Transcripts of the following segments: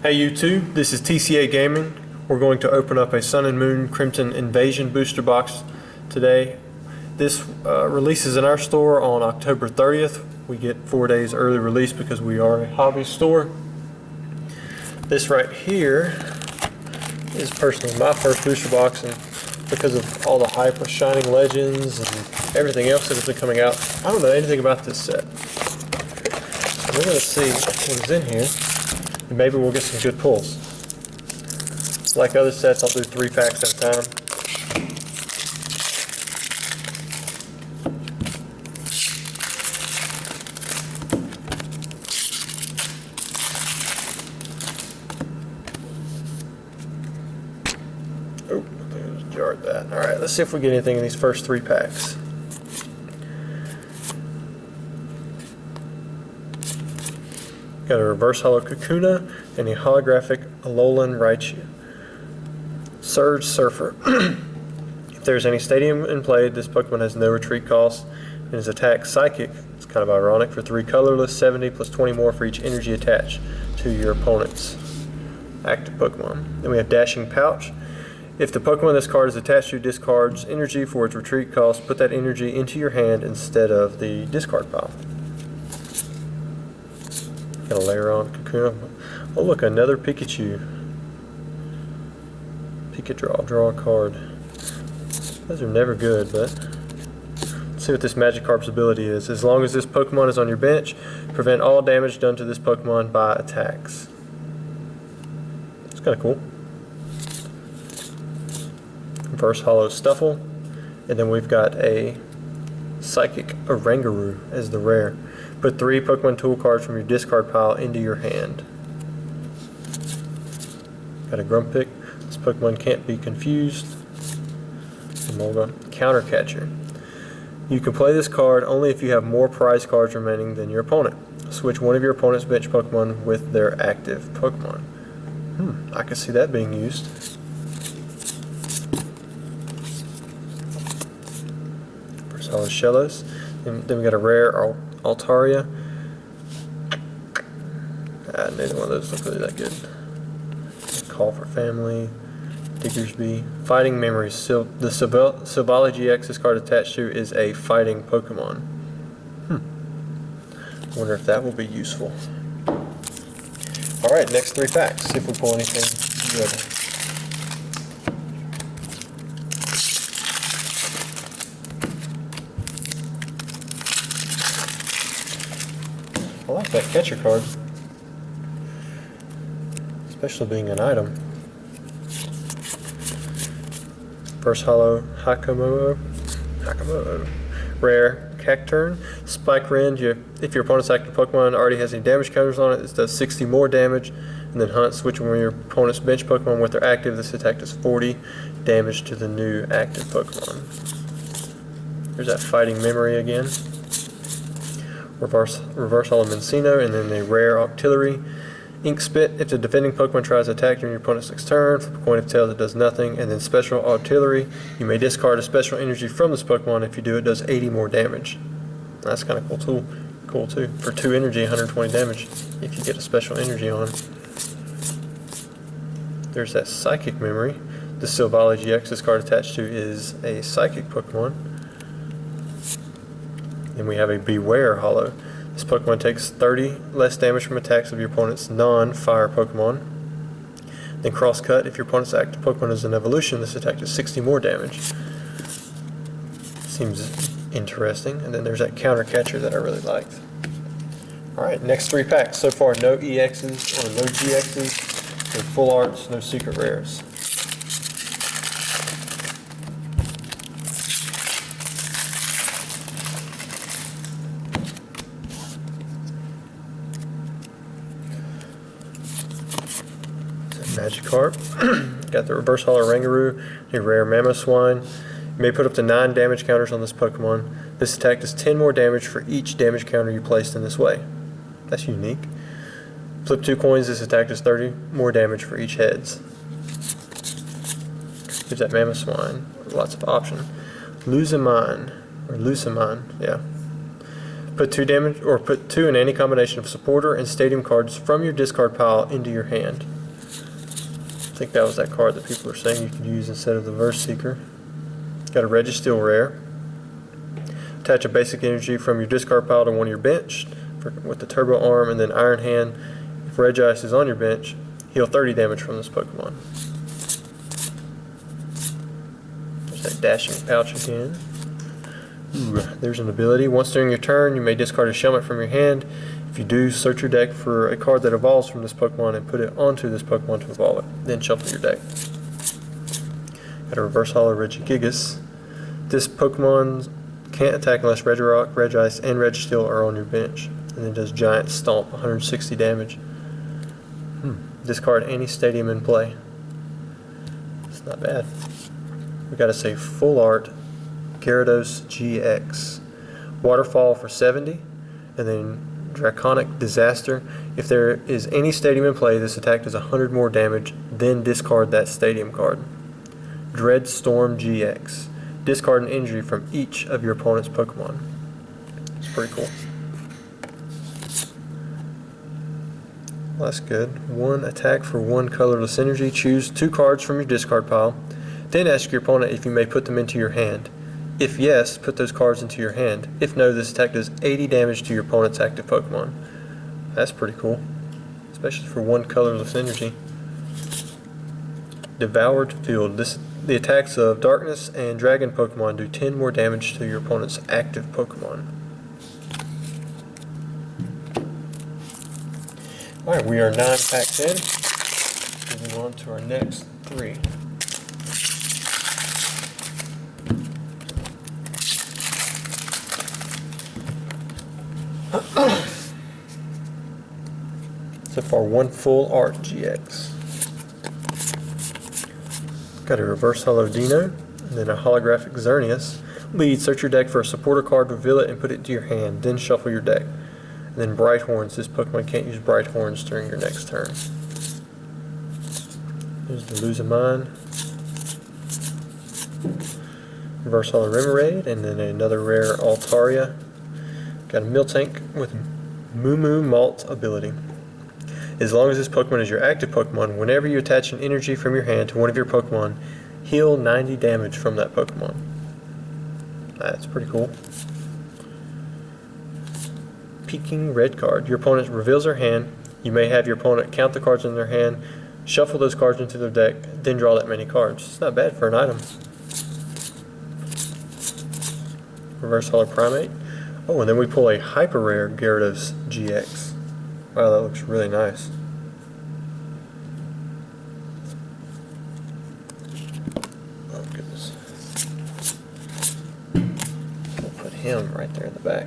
Hey YouTube, this is tcagaming. We're going to open up a Sun and Moon Crimson Invasion booster box today. This releases in our store on October 30th. We get 4 days early release because we are a hobby store. This right here is personally my first booster box, and because of all the hype with Shining Legends and everything else that has been coming out, I don't know anything about this set. So we're going to see what is in here. And maybe we'll get some good pulls. Like other sets, I'll do 3 packs at a time. Oh, I just jarred that. Alright, let's see if we get anything in these first 3 packs. Got a reverse holo Kakuna and a holographic Alolan Raichu. Surge Surfer. If there's any stadium in play, this Pokemon has no retreat cost and is attack psychic. It's kind of ironic for 3 colorless, 70 plus 20 more for each energy attached to your opponent's active Pokemon. Then we have Dashing Pouch. If the Pokemon this card is attached to discards energy for its retreat cost, put that energy into your hand instead of the discard pile. Got a layer on Kakuna. Oh look, another Pikachu. Draw a card. Those are never good, but let's see what this Magikarp's ability is. As long as this Pokemon is on your bench, prevent all damage done to this Pokemon by attacks. It's kind of cool. Reverse Holo Stuffle, and then we've got a Psychic Oranguru as the rare. Put 3 Pokemon tool cards from your discard pile into your hand. Got a Grumpig. This Pokemon can't be confused. Counter Catcher. You can play this card only if you have more prize cards remaining than your opponent. Switch one of your opponent's bench Pokemon with their active Pokemon. I can see that being used. First Holo Shellos. Then we got a rare Altaria. Neither one of those look really that good. Call for Family. Diggersby. Fighting Memories. The Holo GX this card attached to is a fighting Pokemon. Wonder if that will be useful. Alright, next 3 packs. See if we pull anything good. I like that catcher card, especially being an item. First Holo Hakamoto. Rare Cacturne. Spike Rend. If your opponent's active Pokemon already has any damage counters on it, it does 60 more damage. And then Hunt, switch one of your opponent's bench Pokemon with their active. This attack does 40 damage to the new active Pokemon. There's that Fighting Memory again. Reverse Holo Mencino, and then the rare Octillery. Ink Spit. If the defending Pokemon tries to attack during your opponent's next turn, flip a coin of tails, it does nothing. And then Special Octillery. You may discard a special energy from this Pokemon. If you do, it does 80 more damage. That's kind of cool too. For 2 energy, 120 damage if you get a special energy on him. There's that Psychic Memory. The Holo GX this card attached to is a Psychic Pokemon. Then we have a Beware Holo. This Pokemon takes 30 less damage from attacks of your opponent's non-fire Pokemon. Then Cross Cut. If your opponent's active Pokemon is an evolution, this attack does 60 more damage. Seems interesting. And then there's that Counter Catcher that I really liked. Alright, next 3 packs. So far, no EXs or no GXs, no full arts, no secret rares. Magikarp. Got the Reverse Holo Oranguru, a rare Mamoswine. You may put up to 9 damage counters on this Pokemon. This attack does 10 more damage for each damage counter you placed in this way. That's unique. Flip 2 coins, this attack does 30 more damage for each heads. Here's that Mamoswine. Lots of options. Lucamine, yeah. Put 2 in any combination of supporter and stadium cards from your discard pile into your hand. think that was that card that people are saying you could use instead of the Verse Seeker. Got a Registeel rare. Attach a basic energy from your discard pile to one of your bench with the Turbo Arm, and then Iron Hand. If Regice is on your bench, heal 30 damage from this Pokemon. There's that Dashing Pouch again. Ooh, there's an ability. Once during your turn, you may discard a Shelmet from your hand. If you do, search your deck for a card that evolves from this Pokemon and put it onto this Pokemon to evolve it. Then shuffle your deck. Got a Reverse Holo Regigigas. This Pokemon can't attack unless Regirock, Regice, and Registeel are on your bench. And then does Giant Stomp, 160 damage. Discard any stadium in play. It's not bad. We got to say Full Art Gyarados GX. Waterfall for 70, and then Draconic Disaster. If there is any stadium in play, this attack does 100 more damage, then discard that stadium card. Dread Storm GX. Discard an injury from each of your opponent's Pokemon. It's pretty cool. Well, that's good. One attack for one colorless energy. Choose 2 cards from your discard pile. Then ask your opponent if you may put them into your hand. If yes, put those cards into your hand. If no, this attack does 80 damage to your opponent's active Pokemon. That's pretty cool, especially for one colorless energy. Devoured Field. The attacks of Darkness and Dragon Pokemon do 10 more damage to your opponent's active Pokemon. Alright, we are 9 packs in. Moving on to our next 3. So far, one Full Art GX. Got a Reverse Holo Dino, and then a Holographic Xerneas. Lead, search your deck for a supporter card, reveal it, and put it into your hand. Then shuffle your deck. And then Bright Horns. This Pokemon can't use Bright Horns during your next turn. There's the Luzamine. Reverse Holo Remoraid, and then another rare Altaria. Got a Miltank with Moo Moo Malt ability. As long as this Pokemon is your active Pokemon, whenever you attach an energy from your hand to one of your Pokemon, heal 90 damage from that Pokemon. That's pretty cool. Peeking Red card. Your opponent reveals their hand. You may have your opponent count the cards in their hand, shuffle those cards into their deck, then draw that many cards. It's not bad for an item. Reverse Holo Primate. Oh, and then we pull a hyper rare Gyarados GX. Wow, that looks really nice. Oh goodness. We'll put him right there in the back.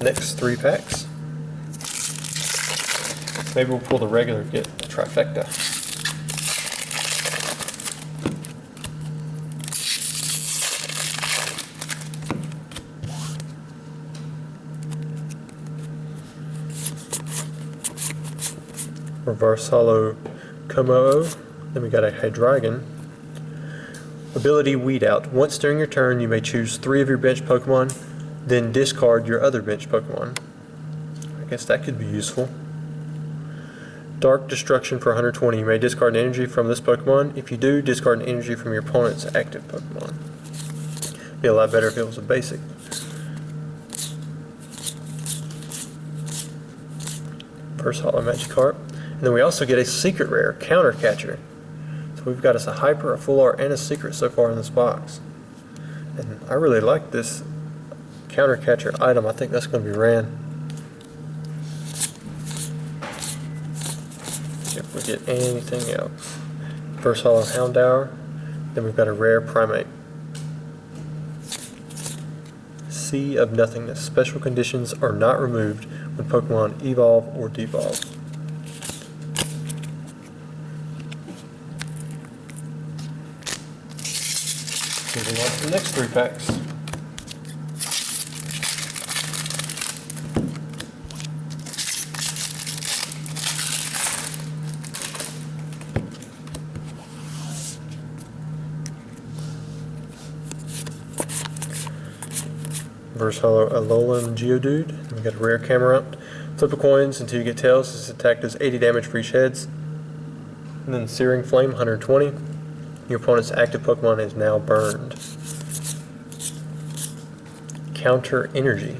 Next 3 packs. Maybe we'll pull the regular, get a trifecta. Reverse Holo Komo-o. Then we got a Hydreigon. Ability Weed Out. Once during your turn, you may choose 3 of your bench Pokemon, then discard your other bench Pokemon. I guess that could be useful. Dark Destruction for 120. You may discard an energy from this Pokemon. If you do, discard an energy from your opponent's active Pokemon. Be a lot better if it was a basic. Reverse Holo Magikarp. And then we also get a secret rare, Counter Catcher. So we've got us a Hyper, a Full Art, and a secret so far in this box. And I really like this Counter Catcher item. I think that's going to be ran. If we get anything else. Reverse Holo Houndour. Then we've got a rare Primate. Sea of Nothingness. Special conditions are not removed when Pokemon evolve or devolve. Moving on to the next 3 packs. Reverse Holo Alolan Geodude. We got a rare Camerupt. Flip the coins until you get tails. This attack does 80 damage for each heads. And then Searing Flame, 120. Your opponent's active Pokemon is now burned. Counter Energy.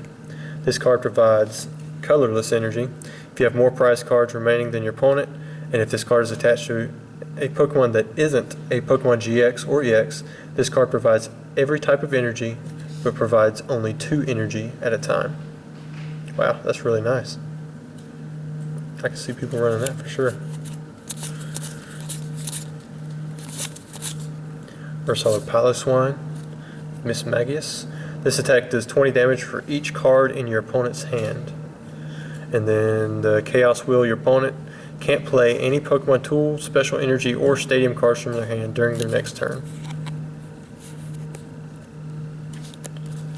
This card provides colorless energy. If you have more prize cards remaining than your opponent, and if this card is attached to a Pokemon that isn't a Pokemon GX or EX, this card provides every type of energy, but provides only 2 energy at a time. Wow, that's really nice. I can see people running that for sure. Versatile Piloswine, Miss Magius. This attack does 20 damage for each card in your opponent's hand. And then the Chaos Wheel, your opponent can't play any Pokemon Tool, Special Energy, or Stadium cards from their hand during their next turn.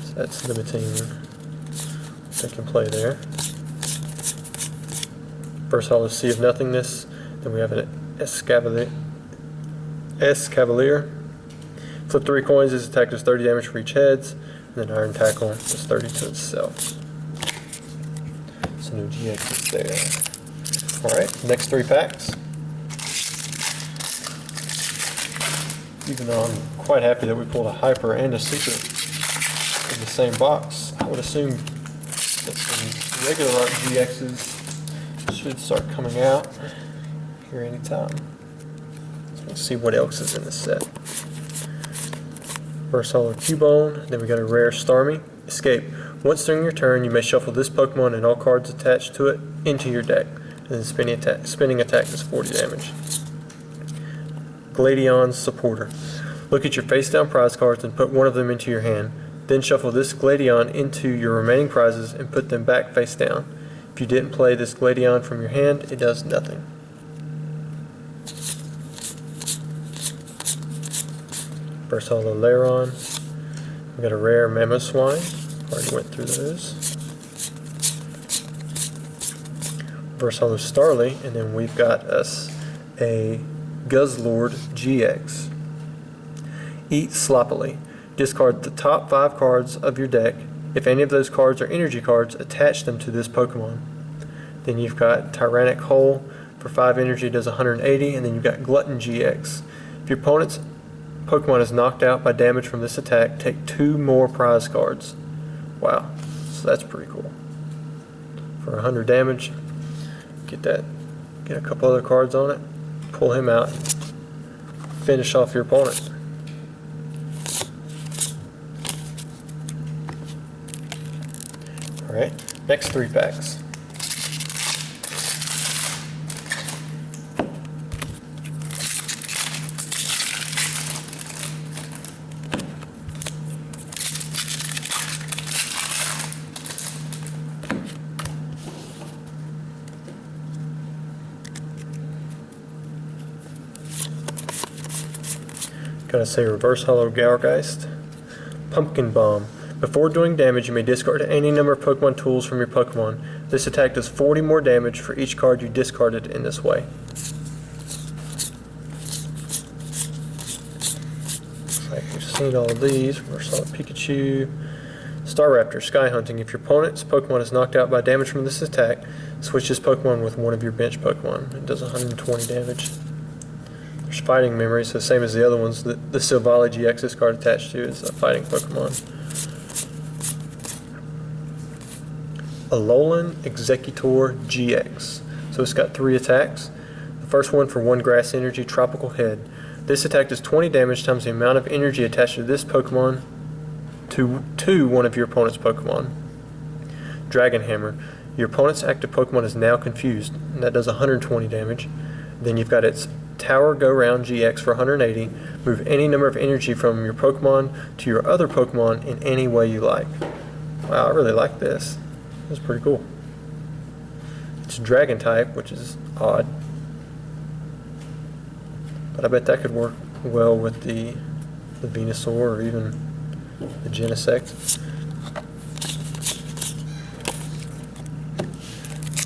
So that's limiting what they can play there. Versatile Sea of Nothingness. Then we have an Escavalier. Flip 3 coins. This attack does 30 damage for each heads. And then Iron Tackle does 30 to itself. So no GXs there. Alright, next 3 packs. Even though I'm quite happy that we pulled a Hyper and a Secret in the same box, I would assume that some regular art GXs should start coming out here anytime. So let's see what else is in this set. Versatile Cubone, then we got a rare Starmie. Escape. Once during your turn, you may shuffle this Pokemon and all cards attached to it into your deck. And then spinning attack does 40 damage. Gladiion's Supporter. Look at your face down prize cards and put one of them into your hand. Then shuffle this Gladion into your remaining prizes and put them back face down. If you didn't play this Gladion from your hand, it does nothing. Versatile Lairon. We got a rare Mamoswine. Already went through those. Versatile Starly, and then we've got us a Guzzlord GX. Eat Sloppily. Discard the top 5 cards of your deck. If any of those cards are energy cards, attach them to this Pokemon. Then you've got Tyrannic Hole. For 5 energy does 180, and then you've got Glutton GX. If your opponent's Pokemon is knocked out by damage from this attack, take 2 more prize cards. Wow, so that's pretty cool. For 100 damage, get a couple other cards on it, pull him out, finish off your opponent. Alright, next 3 packs. Gotta say Reverse Holo Gyarados. Pumpkin Bomb. Before doing damage, you may discard any number of Pokemon tools from your Pokemon. This attack does 40 more damage for each card you discarded in this way. Looks like we've seen all of these. Versatile Pikachu. Staraptor, Sky Hunting. If your opponent's Pokemon is knocked out by damage from this attack, switch this Pokemon with one of your bench Pokemon. It does 120 damage. There's Fighting Memory, so same as the other ones. The Silvally GX this card attached to is a fighting Pokemon. Alolan Executor GX. So it's got 3 attacks. The first one for 1 grass energy, Tropical Head. This attack does 20 damage times the amount of energy attached to this Pokemon to one of your opponent's Pokemon. Dragon Hammer. Your opponent's active Pokemon is now confused, and that does 120 damage. Then you've got its Tower Go Round GX for 180. Move any number of energy from your Pokemon to your other Pokemon in any way you like. Wow, I really like this. That's pretty cool. It's Dragon type, which is odd. But I bet that could work well with the Venusaur or even the Genesect.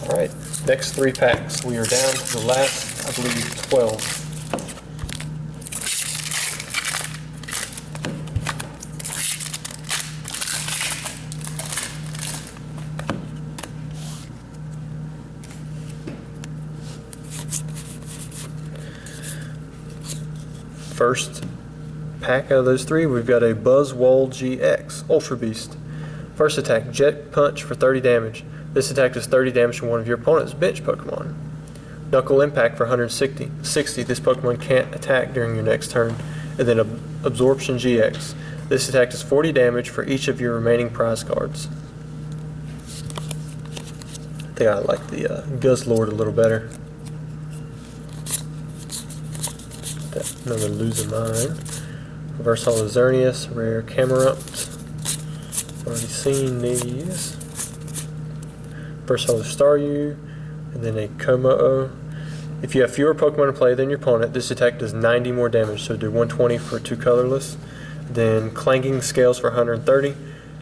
Alright, next 3 packs. We are down to the last, I believe, 12. first pack out of those three, we've got a Holo GX Ultra Beast. First attack, Jet Punch for 30 damage. This attack does 30 damage to one of your opponent's bench Pokemon. Knuckle Impact for 160. This Pokemon can't attack during your next turn. And then Absorption GX. This attack does 40 damage for each of your remaining prize cards. I think I like the Guzzlord a little better. Another losing mine. Reverse Holo Xerneas, rare Camerupt. Already seen these. Reverse Holo Staryu, and then a Komo-o. If you have fewer Pokemon in play than your opponent, this attack does 90 more damage, so do 120 for 2 colorless. Then Clanging Scales for 130.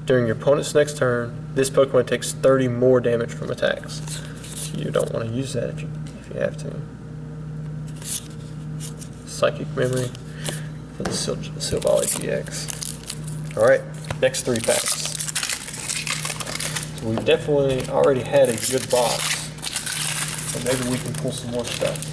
During your opponent's next turn, this Pokemon takes 30 more damage from attacks. You don't want to use that if you have to. Psychic Memory for the Silvally GX. Alright, next 3 packs. So we've definitely already had a good box, but maybe we can pull some more stuff.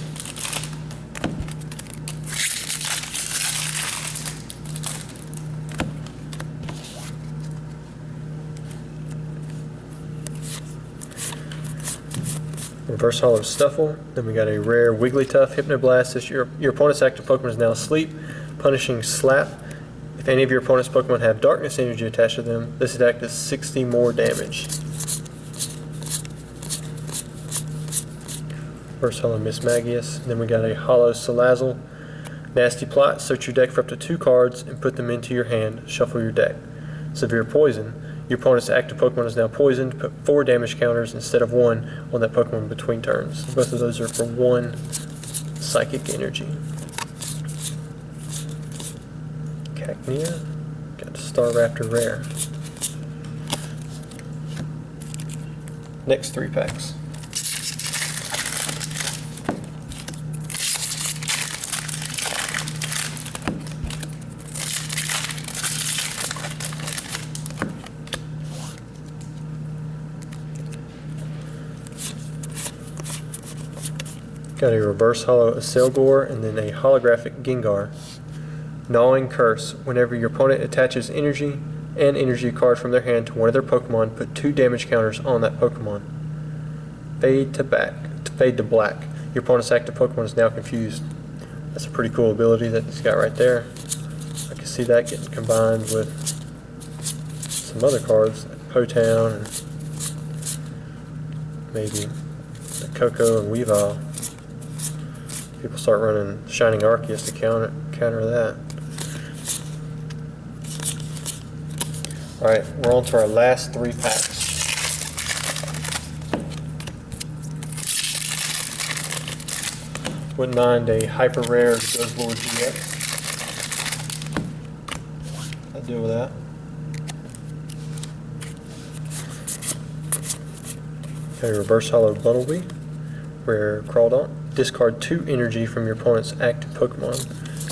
Reverse Holo Stuffle. Then we got a rare Wigglytuff Hypnoblast. Your opponent's active Pokemon is now asleep, punishing Slap. If any of your opponent's Pokemon have Darkness Energy attached to them, this attack does 60 more damage. Reverse Holo Mismagius. Then we got a Holo Salazzle. Nasty Plot. Search your deck for up to 2 cards and put them into your hand. Shuffle your deck. Severe Poison. Your opponent's active Pokemon is now poisoned. Put 4 damage counters instead of 1 on that Pokemon between turns. Both of those are for 1 Psychic Energy. Cacnea. Got the Staraptor rare. Next 3 packs. Got a Reverse Holo Acelgor and then a holographic Gengar. Gnawing Curse. Whenever your opponent attaches energy and energy card from their hand to one of their Pokemon, put 2 damage counters on that Pokemon. Fade to black. Your opponent's active Pokemon is now confused. That's a pretty cool ability that he's got right there. I can see that getting combined with some other cards, like Potown and maybe the Koko and Weavile. People start running Shining Arceus to counter that. Alright, we're on to our last 3 packs. Wouldn't mind a hyper rare Guzzlord GX. I'd deal with that. Okay, Reverse Holo Bunnelby, rare Crawdaunt. Discard 2 energy from your opponent's active Pokemon,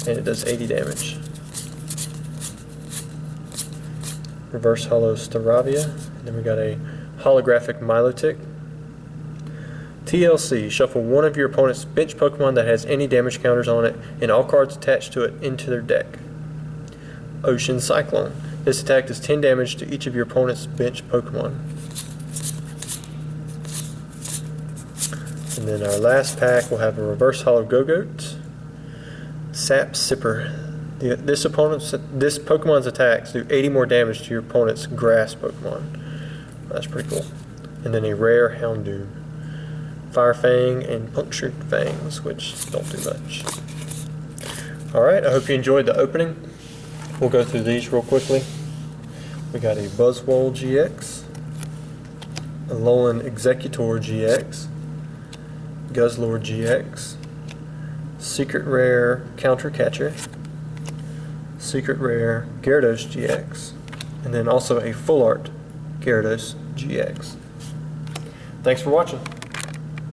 and it does 80 damage. Reverse Holo Staravia, and then we got a holographic Milotic. TLC, shuffle one of your opponent's bench Pokemon that has any damage counters on it, and all cards attached to it into their deck. Ocean Cyclone. This attack does 10 damage to each of your opponent's bench Pokemon. And then our last pack will have a Reverse Holo Gogoat, Sap Sipper. This Pokemon's attacks do 80 more damage to your opponent's grass Pokemon. That's pretty cool. And then a rare Houndoom, Fire Fang and Punctured Fangs, which don't do much. Alright, I hope you enjoyed the opening. We'll go through these real quickly. We got a Buzzwole GX, a Alolan Executor GX, Guzzlord GX, Secret Rare Counter Catcher, Secret Rare Gyarados GX, and then also a Full Art Gyarados GX. Thanks for watching.